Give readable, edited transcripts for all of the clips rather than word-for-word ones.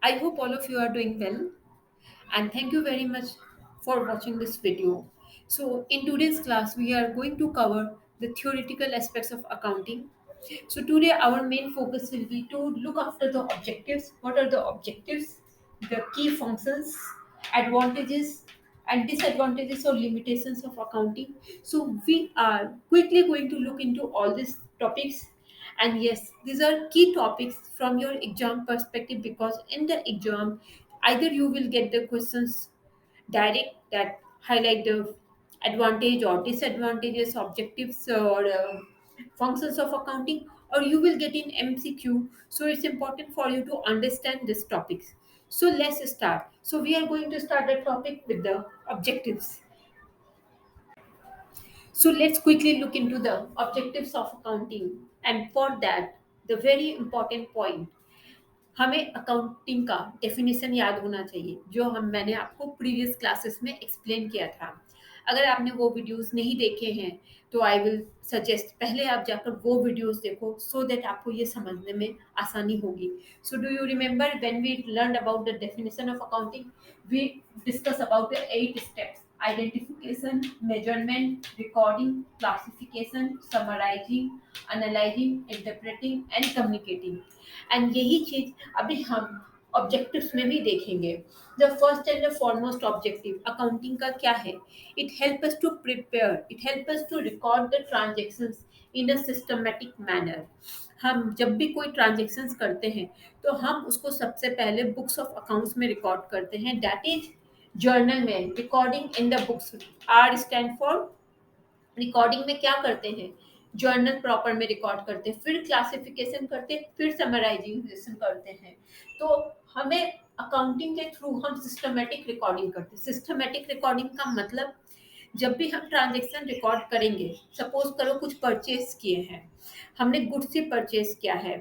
I hope all of you are doing well and thank you very much for watching this video. So, in today's class, we are going to cover the theoretical aspects of accounting. So, today our main focus will be to look after the objectives. What are the objectives? The key functions, advantages, and disadvantages or limitations of accounting. So, we are quickly going to look into all these topics. And yes, these are key topics from your exam perspective because in the exam, either you will get the questions direct that highlight the advantage or disadvantages, objectives, or functions of accounting, or you will get in MCQ. So it's important for you to understand these topics. So let's start. So we are going to start the topic with the objectives. So let's quickly look into the objectives of accounting. And for that, the very important point, हमें accounting का definition याद होना चाहिए जो हम मैंने आपको previous classes में एक्सप्लेन किया था। अगर आपने वो वीडियोस नहीं देखे हैं तो आई विल सजेस्ट पहले आप जाकर वो वीडियोस देखो सो दैट आपको ये समझने में आसानी होगी। So do you remember when we learn about the definition of accounting we discuss about the 8 steps identification, measurement, recording, classification, summarizing, analyzing, interpreting and communicating। And यही चीज अभी हम ऑब्जेक्टिव्स में भी देखेंगे। The first and the foremost objective accounting का क्या है? It help us to prepare, it help us to record the transactions in a systematic manner. हम जब भी कोई ट्रांजेक्शंस करते हैं तो हम उसको सबसे पहले बुक्स ऑफ अकाउंट्स में रिकॉर्ड करते हैं, दैट इज जर्नल में। Recording in the books, R stand for recording में क्या करते हैं? जर्नल प्रॉपर में रिकॉर्ड करते हैं, फिर क्लासिफिकेशन करते हैं, फिर समराइजेशन करते हैं। तो हमें अकाउंटिंग के थ्रू हम सिस्टमेटिक रिकॉर्डिंग करते हैं। सिस्टमेटिक रिकॉर्डिंग का मतलब जब भी हम ट्रांजेक्शन रिकॉर्ड करेंगे, सपोज करो कुछ परचेज किए हैं, हमने गुड्स ही परचेज किया है।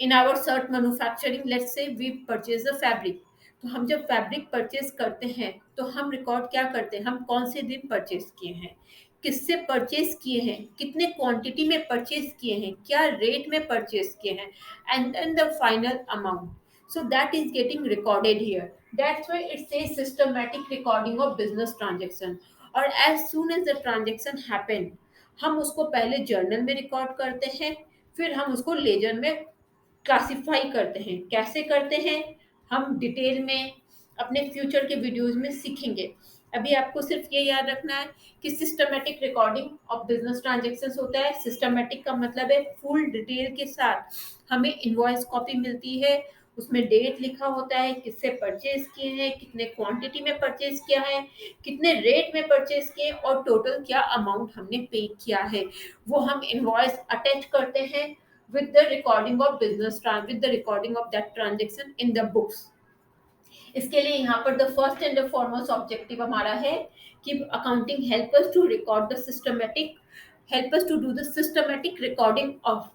In our shirt manufacturing let's say we purchase the fabric. तो हम जब फैब्रिक परचेज करते हैं तो हम रिकॉर्ड क्या करते हैं? हम कौन से दिन परचेज किए हैं, किससे परचेज किए हैं, कितने क्वांटिटी में परचेज किए हैं, क्या रेट में परचेज किए हैं, and then the final amount. So that is getting recorded here. That's why it says systematic recording of business transaction. और as soon as the transaction happen, हम उसको पहले जर्नल में रिकॉर्ड करते हैं, फिर हम उसको लेजर में क्लासिफाई करते हैं। कैसे करते हैं हम डिटेल में अपने फ्यूचर के वीडियोस में सीखेंगे। अभी आपको सिर्फ ये याद रखना है कि systematic recording of business transactions होता है। सिस्टमेटिक का मतलब है फुल डिटेल के साथ हमें इनवॉइस कॉपी मिलती है, उसमें डेट लिखा होता है, किससे परचेज किए हैं, कितने क्वांटिटी में परचेज किया है, कितने रेट में परचेज किए और टोटल क्या अमाउंट हमने पे किया है। वो हम इनवॉइस अटैच करते हैं with the recording of with the recording of that transaction in the books। इसके लिए यहाँ पर the first and the foremost objective हमारा है कि accounting help us to record the systematic, help us to do the systematic recording of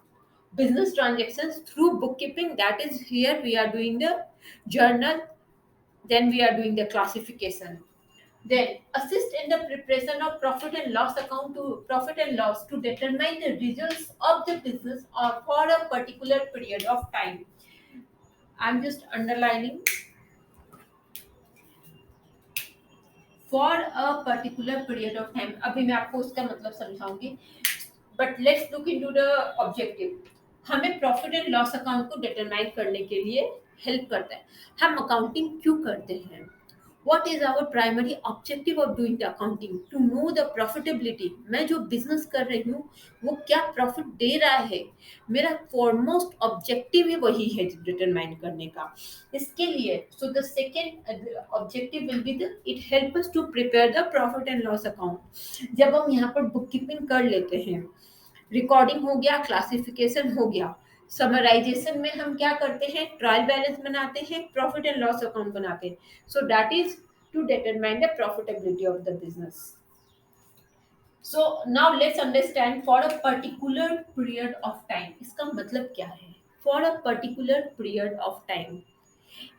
business transactions through bookkeeping, that is here we are doing the journal, then we are doing the classification, then assist in the preparation of profit and loss account to profit and loss to determine the results of the business or for a particular period of time। I'm just underlining for a particular period of time. अभी मैं आपको उसका मतलब समझाऊंगी, but let's look into the objective. हमें profit and loss account को determine करने के लिए हेल्प करता है। हम अकाउंटिंग क्यों करते हैं? What is our primary objective of doing the accounting? To know the profitability। मैं जो बिजनेस कर रही हूँ वो क्या प्रॉफिट दे रहा है, मेरा फॉरमोस्ट ऑब्जेक्टिव ही वही है डिटरमाइन करने का। इसके लिए so the second objective will be the it help us to prepare the profit and loss account. जब हम यहाँ पर बुक कीपिंग कर लेते हैं, रिकॉर्डिंग हो गया, क्लासिफिकेशन हो गया, समराइजेशन में हम क्या करते हैं? ट्रायल बैलेंस बनाते हैं, प्रॉफिट एंड लॉस अकाउंट बनाते हैं। So that is to determine the profitability of the business. So now let's understand for a particular period of time. इसका मतलब क्या है? For a particular period of time,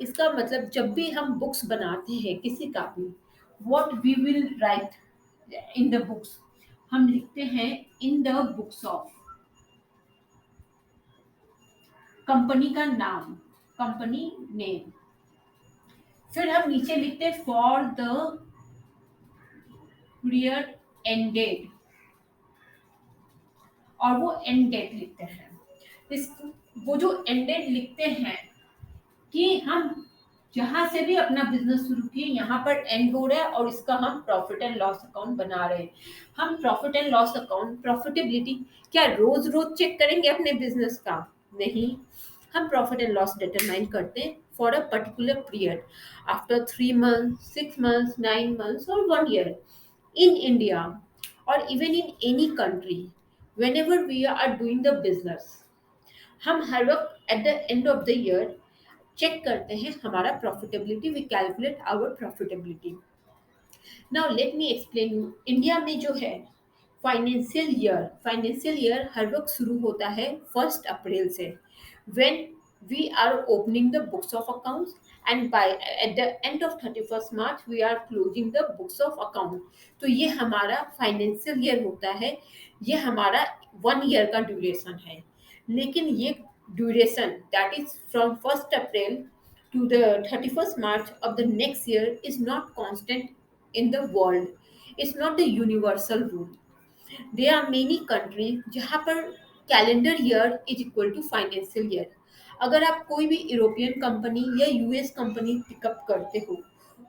इसका मतलब जब भी हम बुक्स बनाते हैं किसी का भी, what we will write in the books, हम लिखते हैं in the books of, company का नाम, कंपनी नेम, फिर हम नीचे लिखते हैं फॉर द पीरियड एंडेड, और वो एंड डेट लिखते हैं। इस वो जो एंड डेट लिखते हैं कि हम जहां से भी अपना बिजनेस शुरू किए यहाँ पर एंड हो रहा है और इसका हम प्रॉफिट एंड लॉस अकाउंट बना रहे हैं। हम profit and loss account profitability क्या रोज रोज चेक करेंगे अपने बिजनेस का? नहीं, हम प्रॉफिट एंड लॉस डिटरमाइन करते हैं for a particular period, after 3 month, 6 month, 9 months और 1 year, in India or even in any country, whenever we are doing the business, हम हर वक्त at the end of the year check करते हैं हमारा profitability, we calculate our profitability. Now let me explain you, India में जो है financial year हर वक्त शुरू होता है 1 अप्रैल से, when we are opening the books of accounts and by at the end of 31 March we are closing the books of account. तो ये हमारा फाइनेंशियल ईयर होता है, ये हमारा 1 ईयर का ड्यूरेशन है। लेकिन ये duration that is from 1 April to the 31st March of the next year is not constant in the world. It's not the universal rule. There are many countries जहाँ पर calendar year is equal to financial year. अगर आप कोई भी European company या US company pickup करते हो,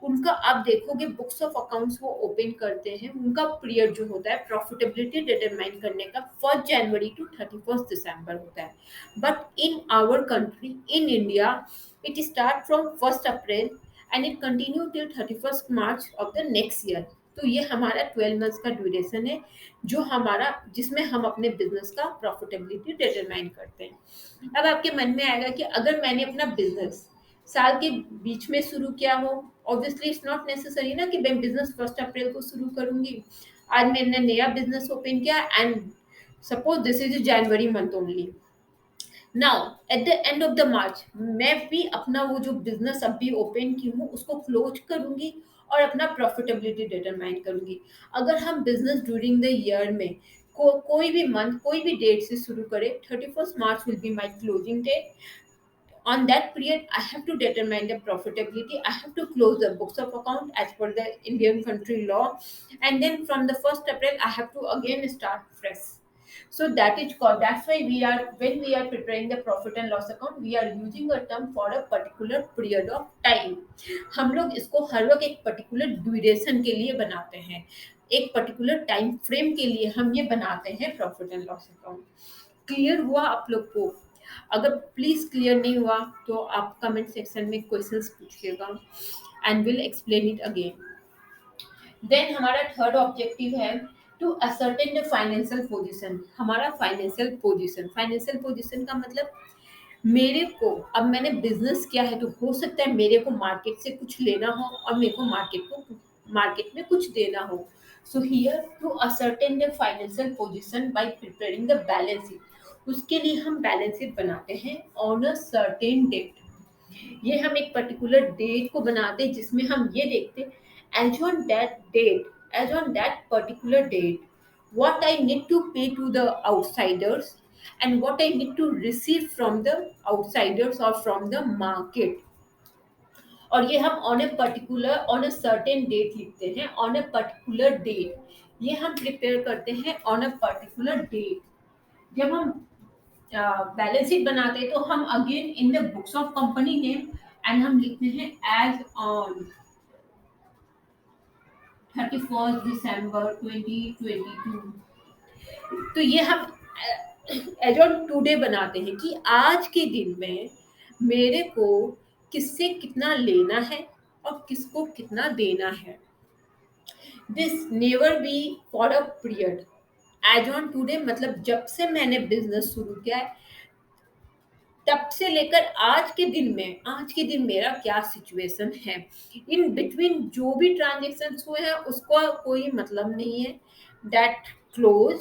उनका आप देखोगे बुक्स ऑफ अकाउंट्स वो ओपन करते हैं, उनका पीरियड जो होता है प्रॉफिटेबिलिटी डिटरमाइन करने का 1 जनवरी टू 31 दिसंबर होता है। But in our country, in India, it start from 1 April and it continue till 31st March of the next year। तो ये हमारा 12 मंथ्स का ड्यूरेशन है, जो हमारा जिसमें हम अपने बिजनेस का प्रॉफिटेबिलिटी डिटरमाइन करते हैं। अब आपके मन में आएगा कि अगर मैंने अपना बिजनेस साल के बीच में शुरू किया हो, ऑब्वियसली इट्स नॉट नेसेसरी ना कि मैं बिजनेस 1 अप्रैल को शुरू करूंगी। आज मैंने नया बिजनेस ओपन किया and suppose this is January month only, now at the end of the March मैं भी अपना वो जो बिजनेस अभी ओपन की हूँ उसको क्लोज करूंगी और अपना प्रॉफिटेबिलिटी डिटरमाइन करूंगी। अगर हम बिजनेस ड्यूरिंग द ईयर में कोई भी मंथ कोई भी डेट से शुरू करें, 31st March will be my closing date. On that period I have to determine the profitability, I have to close the books of account as per the Indian country law, and then from the 1st April I have to again start fresh. So that is called, that's why we are, when we are preparing the profit and loss account, we are using a term for a particular period of time। हम लोग इसको हर वक्त एक particular duration के लिए बनाते हैं, एक पर्टिकुलर टाइम फ्रेम के लिए हम ये बनाते हैं profit and loss account. Clear हुआ आप लोग को? अगर प्लीज क्लियर नहीं हुआ तो आप कमेंट सेक्शन में क्वेश्चंस पूछिएगा and will explain it again. Then हमारा थर्ड ऑब्जेक्टिव है to ascertain the financial position. हमारा फाइनेंशियल पोजीशन का मतलब मेरे को, अब मैंने बिजनेस किया है तो हो सकता है मेरे को मार्केट से कुछ लेना हो और मेरे को मार्केट में कुछ देना हो। So here to ascertain the financial position by preparing the balance sheet, उसके लिए हम बैलेंस शीट बनाते हैं ऑन अ सर्टेन डेट। ये हम एक पर्टिकुलर डेट को बनाते हैं जिसमें हम ये देखते हैं as on that particular date what I need to pay to the outsiders and what I need to receive from the outsiders or from the market। और ये हम on a particular on a certain date लिखते हैं, on a particular date ये हम prepare करते हैं on a particular date. जब हम बैलेंस शीट बनाते हैं तो हम again in the books of company name and हम लिखते हैं एज ऑन 31st December 2022। तो ये हम एज ऑन टुडे बनाते हैं कि आज के दिन में मेरे को किससे कितना लेना है और किसको कितना देना है। This never be for a period, as on today मतलब जब से मैंने बिजनेस शुरू किया है तब से लेकर आज के दिन मेरा क्या सिचुएशन है। इन बिटवीन जो भी ट्रांजेक्शन हुए हैं उसका कोई मतलब नहीं है, दैट क्लोज।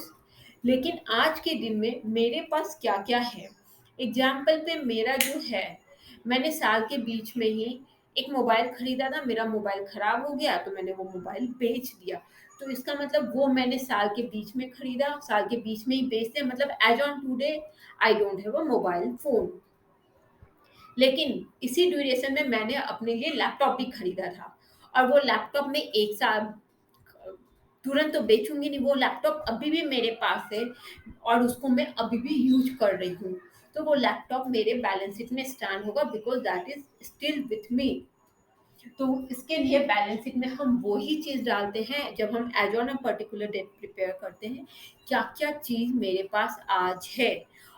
लेकिन आज के दिन में मेरे पास क्या क्या है। एग्जाम्पल पे मेरा जो है, मैंने साल के बीच में ही एक मोबाइल खरीदा था, मेरा मोबाइल खराब हो गया तो मैंने वो मोबाइल बेच दिया। तो इसका मतलब वो मैंने साल के बीच में खरीदा, साल के बीच में ही बेच दिया, मतलब as on today I don't have a mobile phone. लेकिन इसी ड्यूरेशन में मैंने अपने लिए लैपटॉप भी खरीदा था, और वो लैपटॉप में एक साल तुरंत तो बेचूंगी नहीं, वो लैपटॉप अभी भी मेरे पास है और उसको मैं अभी भी यूज कर रही हूँ। तो वो लैपटॉप मेरे बैलेंस शीट में स्टैंड होगा because that is still with me. तो इसके लिए बैलेंस शीट में हम वो ही चीज़ डालते हैं जब हम as on a particular date prepare करते हैं, क्या क्या चीज़ मेरे पास आज है।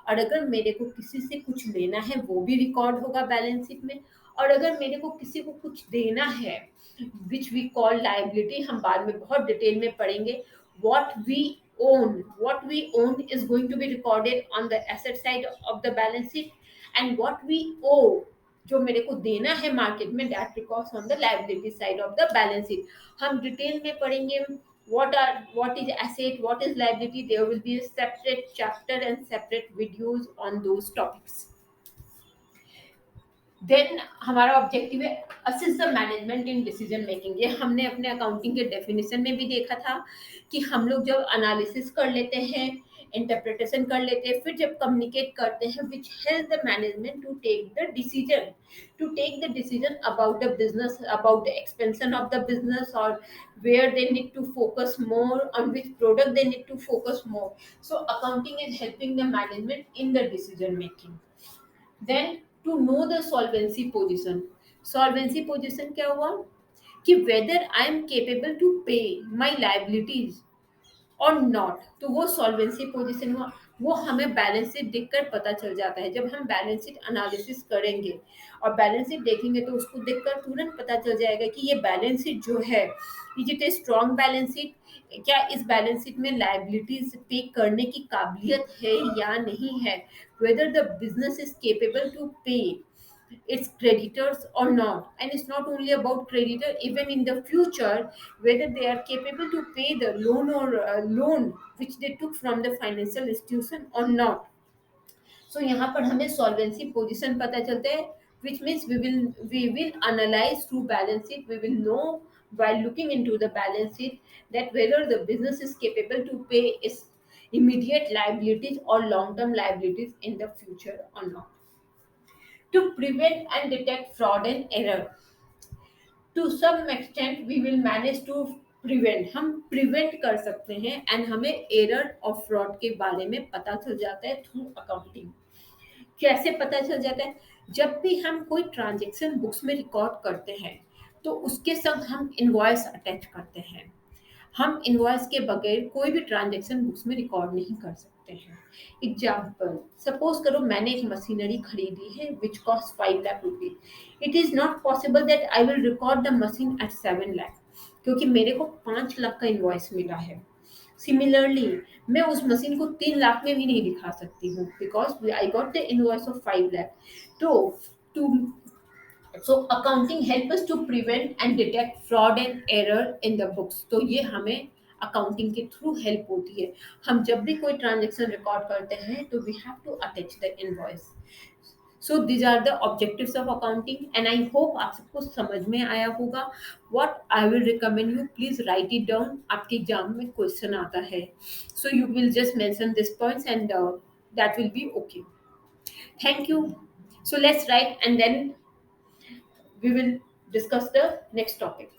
और अगर मेरे को किसी से कुछ लेना है वो भी रिकॉर्ड होगा बैलेंस शीट में। और अगर मेरे को किसी को कुछ देना है विच वी कॉल लाइबिलिटी, हम बाद में बहुत डिटेल में पढ़ेंगे। What we own is going to be recorded on the asset side of the balance sheet, and what we owe, जो मेरे को देना है मार्केट में, that records on the liability side of the balance sheet. हम detail में पढ़ेंगे what is asset, what is liability. There will be a separate chapter and separate videos on those topics. Then हमारा objective है assist the management in decision making. ये हमने अपने accounting के definition में भी देखा था कि हम लोग जब एनालिसिस कर लेते हैं, इंटरप्रिटेशन कर लेते हैं, फिर जब कम्युनिकेट करते हैं, which help the management to take the decision about the business, about the expansion of the business, और where they need to focus more, on which product they need to focus more. So accounting is helping the management in the decision making. Then to know the solvency position. Solvency position क्या हुआ कि whether I am capable to pay my liabilities और not, तो वो solvency position हुआ। वो हमें balance sheet देखकर पता चल जाता है। जब हम बैलेंस शीट एनालिसिस करेंगे और बैलेंस शीट देखेंगे तो उसको देखकर तुरंत पता चल जाएगा कि ये बैलेंस शीट जो है, is it a strong balance sheet, क्या इस बैलेंस शीट में लाइबिलिटीज पे करने की काबिलियत है या नहीं है, whether the business is capable to pay its creditors or not. And it's not only about creditor, even in the future, whether they are capable to pay the loan or loan which they took from the financial institution or not. So यहाँ पर हमें solvency position पता चलता है, which means we will analyze through balance sheet, we will know while looking into the balance sheet that whether the business is capable to pay its immediate liabilities or long term liabilities in the future or not. To prevent and detect fraud and error, to some extent we will manage to prevent, हम prevent कर सकते हैं, and हमें error और fraud के बारे में पता चल जाता है थ्रू अकाउंटिंग। कैसे पता चल जाता है? जब भी हम कोई ट्रांजेक्शन बुक्स में रिकॉर्ड करते हैं तो उसके संग हम इनवॉइस अटैच करते हैं। हम इनवॉइस के बगैर कोई भी ट्रांजैक्शन बुक्स में रिकॉर्ड नहीं कर सकते हैं। एग्जाम्पल, सपोज करो मैंने एक मशीनरी खरीदी है which cost 5 lakh rupees. It is not possible that I will record the machine eight 7 lakh, क्योंकि मेरे को 5 लाख का इनवॉइस मिला है। सिमिलरली मैं उस मशीन को 3 लाख में भी नहीं दिखा सकती हूँ because I got the invoice of 5 lakh. तो to so accounting help us to prevent and detect fraud and error in the books. तो ये हमें अकाउंटिंग के थ्रू हेल्प होती है। हम जब भी कोई ट्रांजेक्शन रिकॉर्ड करते हैं तो we have to attach the invoice. So these are the objectives of accounting, and I hope आप सबको समझ में आया होगा। What I will recommend you, please write it down. आपके एग्जाम में क्वेश्चन आता है, so you will just mention this points and that will be okay. Thank you. So let's write and then we will discuss the next topic.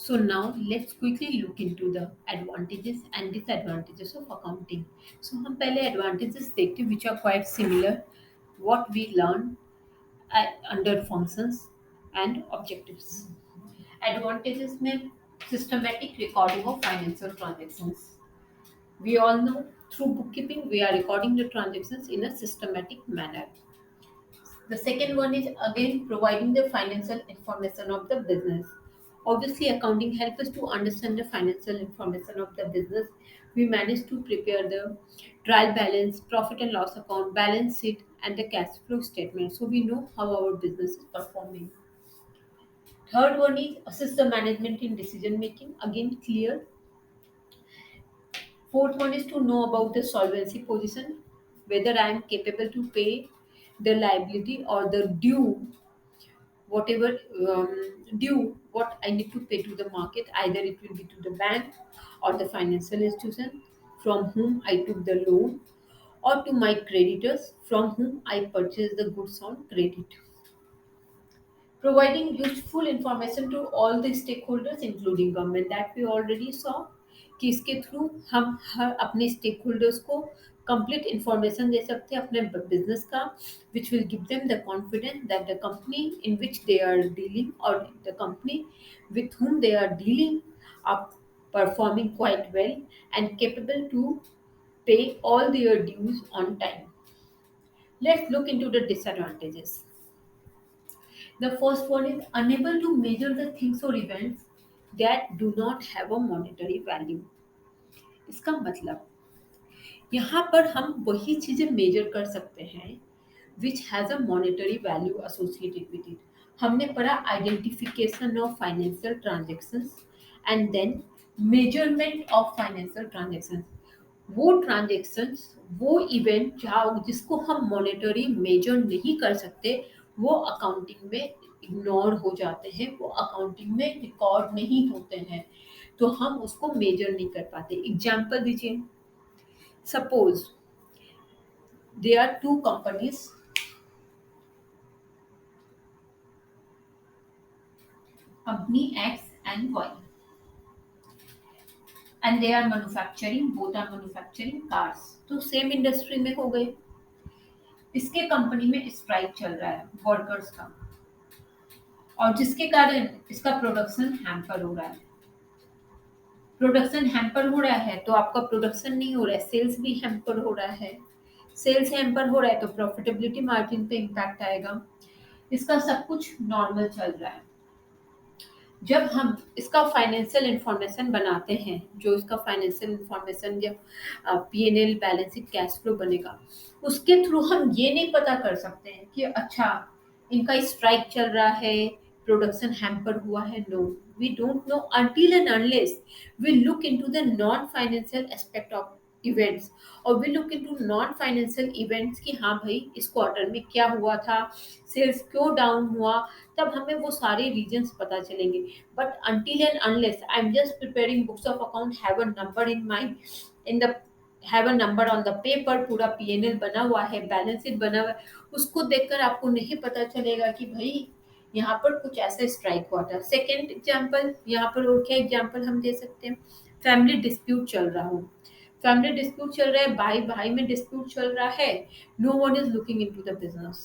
So now let's quickly look into the advantages and disadvantages of accounting. So हम पहले advantages देखते हैं which are quite similar what we learn under functions and objectives. Advantages में systematic recording of financial transactions. We all know through bookkeeping we are recording the transactions in a systematic manner. The second one is again providing the financial information of the business. Obviously, accounting helps us to understand the financial information of the business. We manage to prepare the trial balance, profit and loss account, balance sheet, and the cash flow statement. So we know how our business is performing. Third one is assist the management in decision making. Again, clear. Fourth one is to know about the solvency position, whether I am capable to pay the liability or the due whatever due what I need to pay to the market, either it will be to the bank or the financial institution from whom I took the loan or to my creditors from whom I purchased the goods on credit. Providing useful information to all the stakeholders including government that we already saw कि इसके through हम हर अपने stakeholders को complete information दे सकते हैं अपने बिजनेस का which will give them the confidence that the company in which they are dealing और the company with whom they are dealing are performing quite well and capable to pay all their dues on time. Let's look into the disadvantages. The first one is unable to measure the things or events that do not have a monetary value. इसका मतलब यहाँ पर हम वही चीजें major कर सकते हैं which has a monetary value associated with it. हमने पढ़ा identification of financial transactions and then measurement of financial transactions. वो ट्रांजेक्शन्स वो इवेंट जहाँ जिसको हम मॉनेटरी मेजर नहीं कर सकते वो अकाउंटिंग में इग्नोर हो जाते हैं वो अकाउंटिंग में रिकॉर्ड नहीं होते हैं तो हम उसको मेजर नहीं कर पाते एग्जाम्पल दीजिए suppose they are two companies company X and Y and they are manufacturing both are manufacturing cars तो सेम इंडस्ट्री में हो गए इसके कंपनी में स्ट्राइक चल रहा है वर्कर्स का और जिसके कारण इसका प्रोडक्शन हैम्पर हो रहा है प्रोडक्शन हैम्पर हो रहा है तो आपका प्रोडक्शन नहीं हो रहा है सेल्स भी हैम्पर हो रहा है सेल्स हैम्पर हो रहा है तो प्रॉफिटेबिलिटी मार्जिन पे इम्पैक्ट आएगा इसका सब कुछ नॉर्मल चल रहा है जब हम इसका फाइनेंशियल इंफॉर्मेशन बनाते हैं जो इसका फाइनेंशियल इंफॉर्मेशन जब PNL balance sheet cash flow बनेगा उसके थ्रू हम ये नहीं पता कर सकते हैं कि अच्छा इनका स्ट्राइक चल रहा है प्रोडक्शन हैम्पर हुआ है no we don't know until and unless we look into the non financial aspect of events और we look into non financial events कि हाँ भाई इस क्वार्टर में क्या हुआ था सेल्स क्यों डाउन हुआ तब हमें वो सारे रीजंस पता चलेंगे but until and unless I am just preparing books of account have a number in mind in the have a number on the paper पूरा पीएनएल बना हुआ है बैलेंस शीट बना हुआ है उसको देखकर आपको नहीं पता चलेगा कि भाई यहाँ पर कुछ ऐसे स्ट्राइक हुआ था सेकेंड एग्जाम्पल यहाँ पर और क्या एग्जाम्पल हम दे सकते हैं फैमिली डिस्प्यूट चल रहा हो फैमिली डिस्प्यूट चल रहा है भाई भाई में डिस्प्यूट चल रहा है no one is looking into the business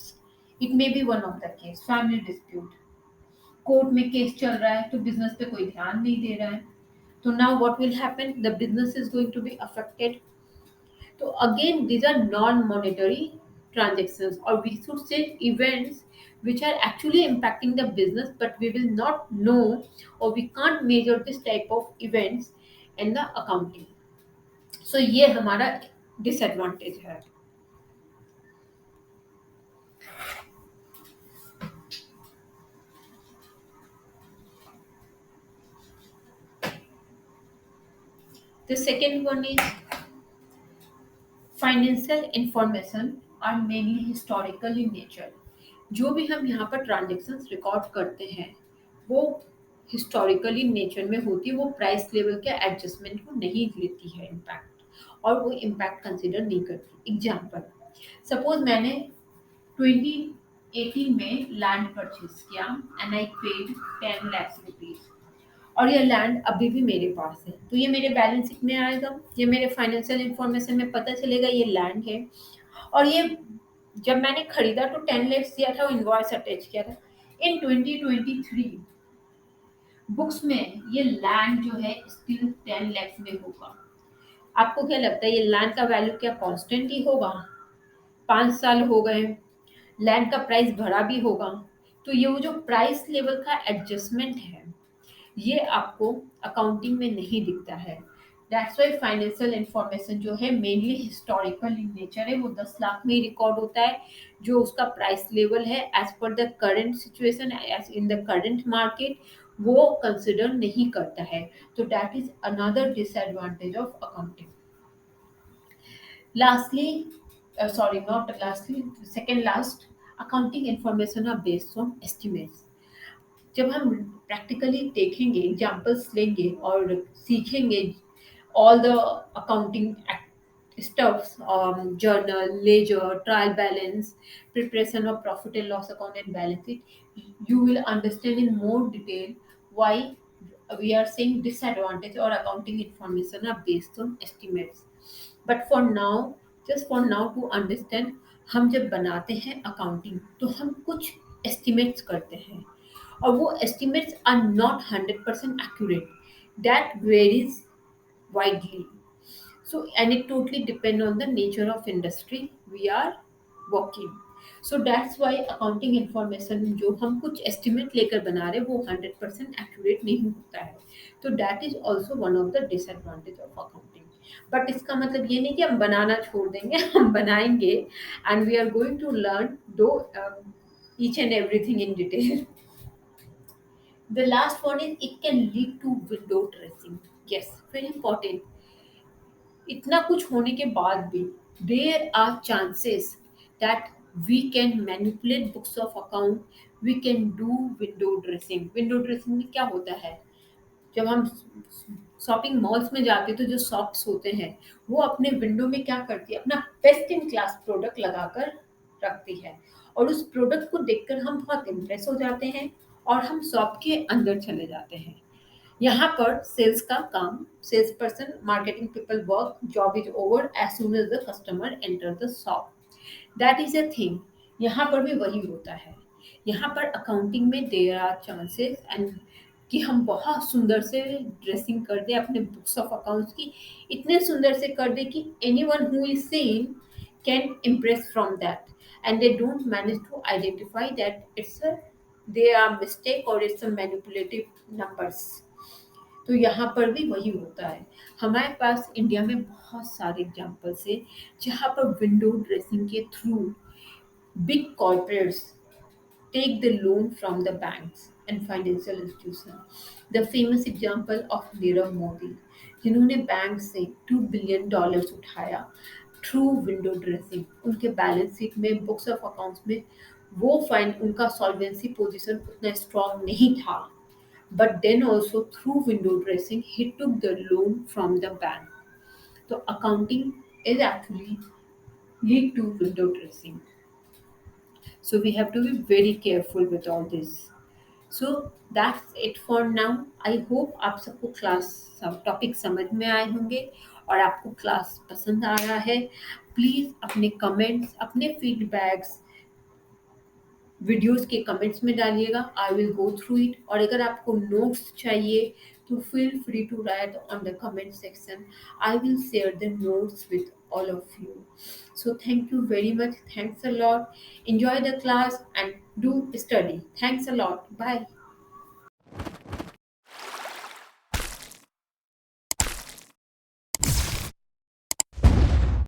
it may be one of the case family dispute court में केस चल रहा है तो बिजनेस पे कोई ध्यान नहीं दे रहा है तो now what will happen the business is going to be affected तो again these are non-monetary transactions or we should say events which are actually impacting the business but we will not know or we can't measure this type of events in the accounting. So ये हमारा disadvantage है. The second one is financial information are mainly historical in nature जो भी हम यहाँ पर transactions record करते हैं वो हिस्टोरिकल इन नेचर में होती है वो प्राइस लेवल के एडजस्टमेंट को नहीं लेती है इम्पैक्ट और वो इम्पैक्ट कंसिडर नहीं करती एग्जाम्पल सपोज मैंने 2018 में लैंड परचेज किया and I paid 10 lakh rupees और ये लैंड अभी भी मेरे पास है, तो ये मेरे बैलेंस शीट में आएगा, ये मेरे फाइनेंशियल इंफॉर्मेशन में पता चलेगा ये लैंड है। और ये जब मैंने खरीदा तो 10 लाख दिया था, इनवॉइस अटैच किया था। इन 2023 बुक्स में ये लैंड जो है स्टिल 10 लाख में होगा। आपको क्या लगता है ये लैंड का वैल्यू क्या कांस्टेंट ही होगा? 5 साल हो गए, लैंड का प्राइस बढ़ा भी होगा। तो ये वो जो प्राइस लेवल का एडजस्टमेंट है, ये आपको अकाउंटिंग में नहीं दिखता है। दैट्स वाई फाइनेंशियल इंफॉर्मेशन जो है मेनली हिस्टोरिकल इन नेचर है, वो 10 लाख में ही रिकॉर्ड होता है। जो उसका प्राइस लेवल है एज पर the current situation as in the current market, वो कंसिडर नहीं करता है। तो that is another disadvantage of accounting. Lastly, sorry, not lastly, second last, accounting information are based on estimates. जब हम प्रैक्टिकली देखेंगे, एग्जांपल्स लेंगे और सीखेंगे all the accounting stuffs, journal, ledger, trial balance, preparation of profit and loss account and balance sheet, you will understand in more detail why we are saying disadvantage or accounting information are based on estimates. But for now, just for now to understand, हम जब बनाते हैं accounting तो हम कुछ estimates करते हैं, और वो estimates are not 100% accurate. That varies widely. So, and it totally depend on the nature of industry we are working. So that's why accounting information जो हम कुछ estimate लेकर बना रहे हैं वो 100% accurate नहीं होता है। तो that is also one of the disadvantage of accounting. But इसका मतलब ये नहीं कि हम बनाना छोड़ देंगे, हम बनाएंगे, and we are going to learn though each and everything in detail. The last one is it can lead to window dressing. Yes, very important. इतना कुछ होने के बाद भी there are chances that we can manipulate books of account, we can do window dressing. Window dressing में क्या होता है, जब हम शॉपिंग मॉल्स में जाते हैं तो जो शॉप्स होते हैं वो अपने विंडो में क्या करती है, अपना बेस्ट इन क्लास प्रोडक्ट लगाकर रखती है, और उस प्रोडक्ट को देखकर हम बहुत इम्प्रेस हो जाते हैं और हम शॉप के अंदर चले जाते हैं। यहाँ पर सेल्स का काम, sales person, marketing people work, job is over as soon as the customer enter the shop. That is a thing. यहाँ पर भी वही होता है। यहाँ पर अकाउंटिंग में देयर आर चांसेस एंड कि हम बहुत सुंदर से ड्रेसिंग कर दें अपने बुक्स ऑफ अकाउंट्स की, इतने सुंदर से कर दें कि any one who is seeing can impress from that, and they don't manage to identify that it's a they are mistake और इट्स अ मैनिपुलेटिव नंबर्स। तो यहाँ पर भी वही होता है। हमारे पास इंडिया में बहुत सारे एग्जाम्पल्स है जहाँ पर विंडो ड्रेसिंग के through big corporates take the loan from the banks and financial institutions. The famous example of Nirav Modi, जिन्होंने बैंक से $2 billion उठाया थ्रू विंडो ड्रेसिंग। उनके बैलेंस शीट में, बुक्स ऑफ अकाउंट्स में वो फाइन, उनका solvency position उतना strong नहीं था, but then also through window dressing he took the loan from the bank. So accounting is actually lead to window dressing. So we have to be very careful with all this. So that's it for now. I hope आप सबको class सब topic समझ में आए होंगे और आपको class पसंद आ रहा है। प्लीज़ अपने कमेंट्स, अपने फीडबैक्स वीडियोस के कमेंट्स में डालिएगा। I will go through it, और अगर आपको नोट्स चाहिए तो feel free to write on the comment section. I will share the notes with all of you. So thank you very much. Thanks a lot. Enjoy the class and do study. Thanks a lot. Bye.